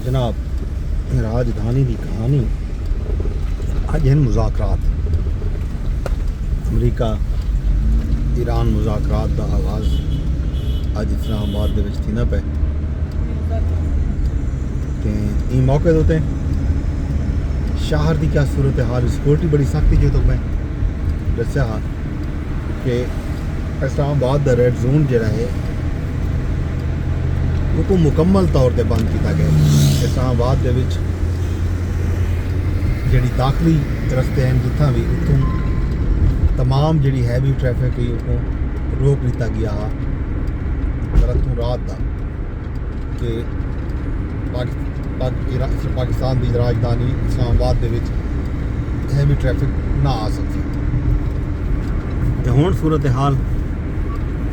जनाब राजधानी की कहानी अज हैं मुज़ाकरात अमरीका ईरान मुज़ाकरात का आगाज़ अज इस्लामाबाद दे विच थींदा पे ते ई मौके दे उत्ते शहर की क्या सूरत हाल सिक्योरिटी बड़ी सख्त जो तो मैं दस्या हा कि इस्लामाबाद का रेड जोन जिहड़ा है वो मुकम्मल तौर पर बंद किया गया। इस्लामाबाद दे विच जिहड़ी दाखली रस्ते हैं जिथा भी उतों तमाम जिहड़ी हैवी ट्रैफिक है उतों रोक दिता गया रातों रात का कि पाकिस्तान की राजधानी इस्लामाबाद दे विच हैवी ट्रैफिक ना आ सके। हुण सूरत हाल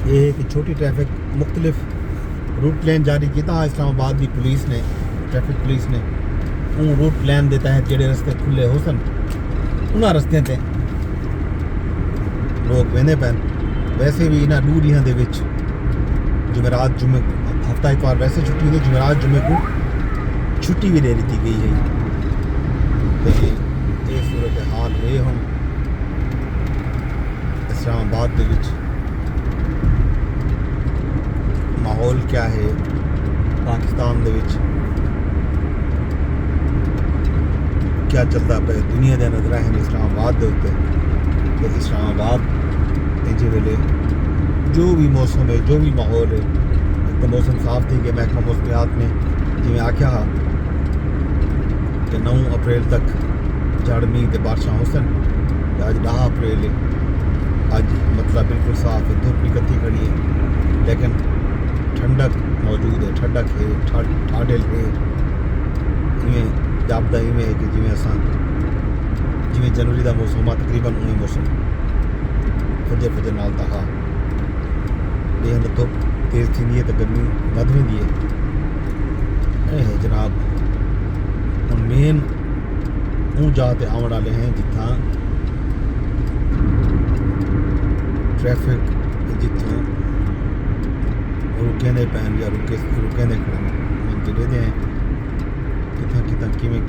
ये है कि छोटी ट्रैफिक मुख्तलिफ रूट प्लान जारी किया इस्लामाबाद की पुलिस ने ट्रैफिक पुलिस ने उन रूट प्लान के तहत जोड़े रस्ते खुले हो सन उन्होंने रस्ते ते लोग वेंदे पैन। वैसे भी इन्होंने दूरियां दे विच जुमेरात जुमे हफ्ता इतवार वैसे छुट्टी होती जुमेरात जुमे को छुट्टी भी दे दी गई है। तो ये सूरत हाल है हम इस्लामाबाद दे विच माहौल क्या है पाकिस्तान दे विच क्या चलता पे दुनिया के नजर हैं इस्लामाबाद के उत्ते। तो इस्लामाबाद इंजे वेले जो भी मौसम है जो भी माहौल है तो मौसम साफ थी कि महकमा मौसमियात ने जिमें आख्या हा कि 9 अप्रैल तक झड़ मीह ते बारिशां हो सन। अज 10 अप्रैल है अज मतलब बिल्कुल साफ है धुप भी कत्ती खड़ी है लेकिन ठंडक मौजूद है ठंडक है ठाडल है। इवें जापदा इवें है कि जिमें असां जिमें जनवरी का मौसम आ तकरीबन उवें मौसम फजर फजर नाल ता हा बेहद धुप तेज़ थी है तो गर्मी वध वेंदी है। है जनाब हम मेन उन जगह ते आवन वाले हैं जिथा ट्रैफिक जितों रुकेंदे पैन या रुकेंदे खड़े जिले दे हैं कितना किवें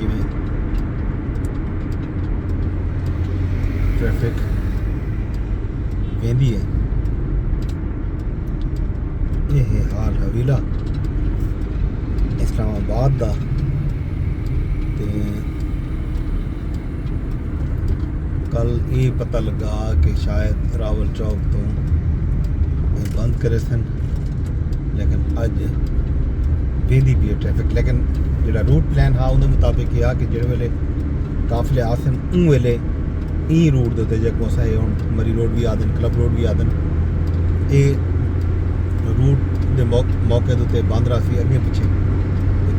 ट्रैफिक वेंदी है। ये है हाल हवीला इस्लामाबाद का। कल ये पता लगा कि शायद रावल चौक तो बंद करे सन लेकिन अज वेंदी पी है ट्रैफिक। लेकिन जो रूट प्लान हा उन मुताबिक यह कि जिस वेले काफिले आसन उन वेले ई रूट के उत्ते जो अस हम मरी रोड भी आदन क्लब रोड भी आदन ये रूट के मौके उत्ते बंद रहा सी अगे पिछे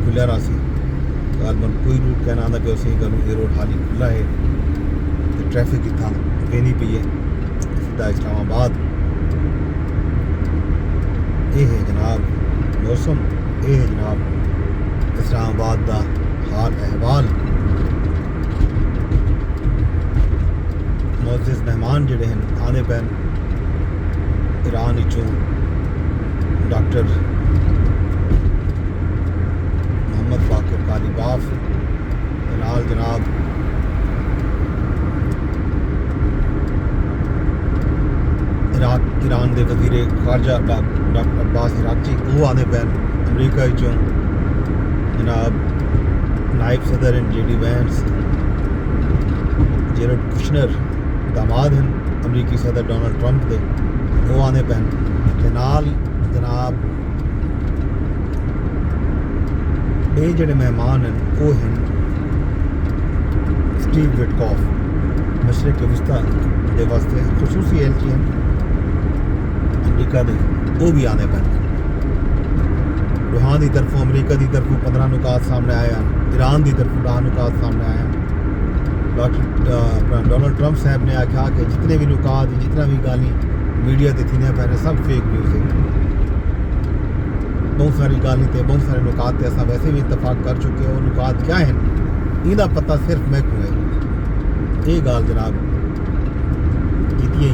खुलिया रहा सी। गालबन कोई रूट कहना आता कि असी करूँ ये रोड हाली खुला है तो ट्रैफिक इतना वेंदी पी है सीधा इस्लामाबाद। ये है जनाब मौसम ये है जनाब इस्लामाबाद का हाल अहवाल। मोअज़्ज़िज़ मेहमान जोड़े हैं आने पैन ईरान चों डॉक्टर मोहम्मद बाकर कालीबाफ नाल जनाब ईरान के वज़ीर खारजा डॉक्टर अब्बास इराक़ची वो आने पैन अमरीका चों जनाब नायब सदर JD वैंस जेरेड कुशनर दामाद हैं अमरीकी सदर डोनाल्ड ट्रंप के वो आने पैन ते नाल जनाब ये जोड़े मेहमान हैं वो हैं स्टीव विटकॉफ मशरक़ वस्ता के वास्ते खसूसी एलची हैं अमरीका के वो भी आने पैन। रूहान की तरफों अमरीका की तरफों 15 नुकात सामने आया ईरान की तरफों 10 नुकात सामने आया। डॉक्टर डोनाल्ड ट्रंप साहब ने आख्या कि जितने भी नुकात जितना भी गाली मीडिया से थी पैने सब फेक न्यूज़ है। बहुत सारी गाली थे बहुत सारे नुकात थे असा वैसे भी इतफाक कर चुके हैं। वो नुकात क्या हैं इनका पता सिर्फ मैं को है। ये गाल जनाब की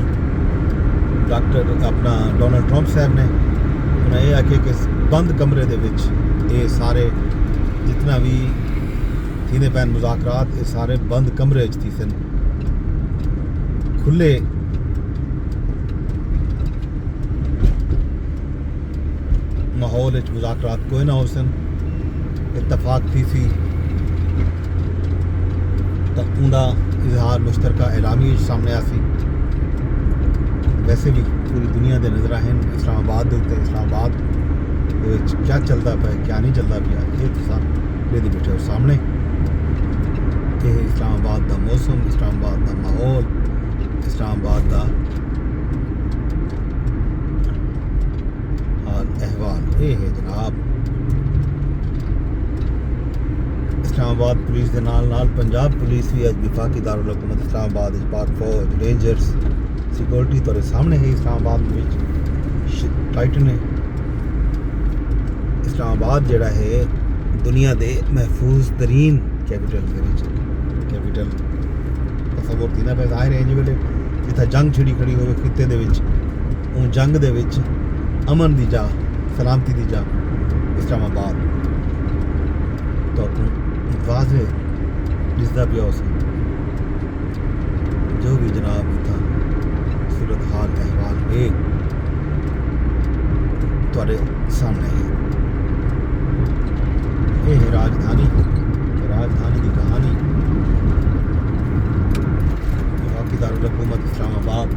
डॉक्टर अपना डोनाल्ड ट्रंप साहब ने उन्हें यह आखे कि बंद कमरे दे विच ये सारे جتنا بھی تھینے پین مذاکرات یہ سارے بند کمرے تھی سن کھلے ماحول مذاکرات کوئی نہ ہو سن اتفاق تھی سی تو اوندا اظہار مشترکہ اعلامی سامنے آسی ویسے بھی پوری دنیا دے نظر ہیں اسلام آباد دے اتنے اسلام آباد کیا چلتا پیا کیا نہیں چلتا پیا یہ تو بیٹھے ہو سامنے یہ اسلام آباد دا موسم اسلام آباد دا ماحول اسلام آباد دا حال احوال یہ ہے جناب اسلام آباد پولیس دے نال پنجاب پولیس بھی اج وفاقی دارالحکومت اسلام آباد پاک فوج رینجرز سیکورٹی تو سامنے ہے اسلام آباد میں ٹائٹن ہے اسلام آباد جڑا ہے دنیا دے محفوظ ترین کیپٹل تصور تھی نا پہ ظاہر ہے جی ویلے جتھا جنگ چھڑی کھڑی ہوئے خطے دے وچ اون جنگ دے وچ امن دی جا سلامتی دی جا اسلام آباد تو واضح دسدا پیا اس جو بھی جناب اتنا صورت حال احوال ہے تھوڑے سامنے ہے یہ ہے راجدھانی کی کہانی وفاقی دارالحکومت اسلام آباد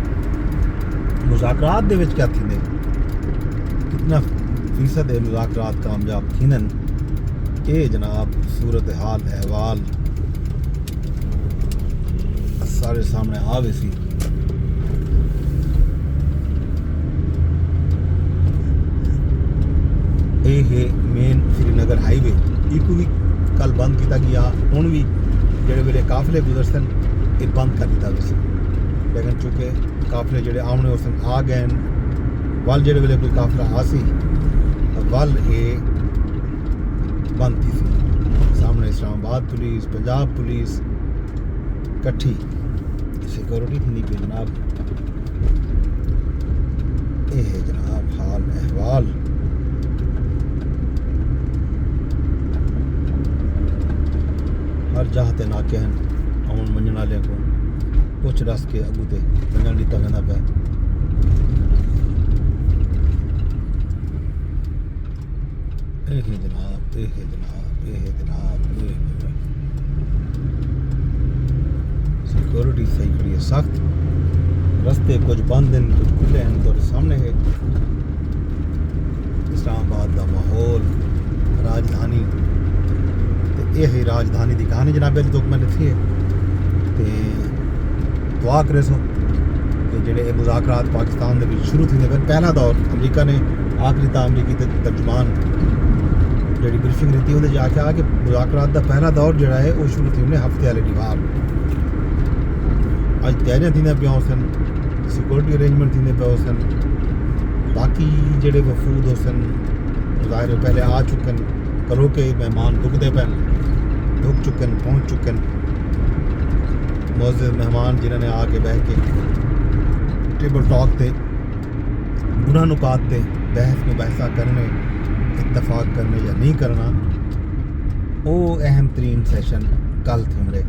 مذاکرات دے وچ کیا تھیندے کتنا فیصد مذاکرات کامیاب تھینن یہ جناب صورت حال احوال سارے سامنے آوے سی یہ ہے مین سری نگر ہائی وے یہ بھی کل بند کیتا گیا ہوں بھی جڑے ویلے قافلے گزر سن یہ بند کر دیتا ویسے لیکن چونکہ قافلے جڑے آمنے ہو سن آ گئے ول جڑے ویلے کوئی قافلہ آ سی ول یہ بند تھی سی سامنے اسلام آباد پولیس پنجاب پولیس کٹھی سیکورٹی تھی پہ جناب یہ ہے جناب حال احوال ہر جہاں تے ناکے ہیں آن منجن والے کو پوچھ رس کے اگو تے منجن لیتا وینا پہ اے ہے جناب اے ہے جناب اے ہے جناب اے ہے سیکورٹی صحیح کھڑی ہے سخت رستے کچھ بند ہیں کچھ کھلے ہیں تو سامنے ہے اسلام آباد دا ماحول راجدھانی یہ ہے راجدھانی دی کہانی جناب تو میں لکھی ہے تے دعا کرے سو کہ جڑے مذاکرات پاکستان دے وچ شروع تھے پہلا دور امریکہ نے آخری تا امریکی ترجمان جڑی بریفنگ دیتی اندر جا کے آ کہ مذاکرات دا پہلا دور جڑا ہے وہ شروع تھی انہیں ہفتے والے دیوار اج تیاریاں تھیں پیا سن سیکورٹی ارینجمنٹ تھیں پیا سن باقی جڑے وفود ہو سن ظاہر پہلے آ چکن کرو کے مہمان رکتے پین رک چکن پہنچ چکن معزز مہمان جنہوں نے آ کے بہ کے ٹیبل ٹاک تے گناہ نکات تے بحث مباحثہ کرنے اتفاق کرنے یا نہیں کرنا وہ اہم ترین سیشن کل تھے ہمارے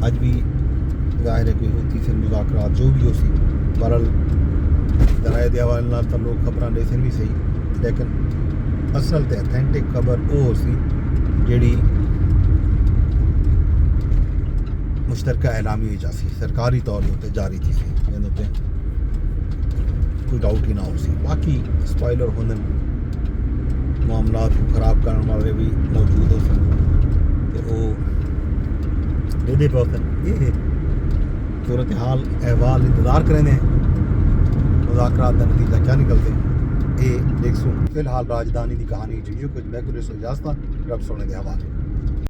اج بھی ظاہر ہے کوئی ہوتی سے مذاکرات جو بھی ہو سی برل ذرائع دیوال تو لوگ خبریں دے سن بھی صحیح لیکن اصل تے اتھینٹک خبر وہ سی جیڑی مشترکہ اعلامی ہوئی جاسی سرکاری طور پہ جاری تھی سی کوئی ڈاؤٹ ہی نہ ہو سی باقی اسپائلر ہوندن معاملات کو خراب کرنے والے بھی موجود ہو سن کہ وہ دے پہ ہوتے یہ صورتحال احوال انتظار کریں ہیں مذاکرات کا نتیجہ کیا نکلتے ہیں یہ دیکھ سوں فی الحال راجدھانی کی کہانی جو کچھ میں کو اجازت رب سونے کے حوالے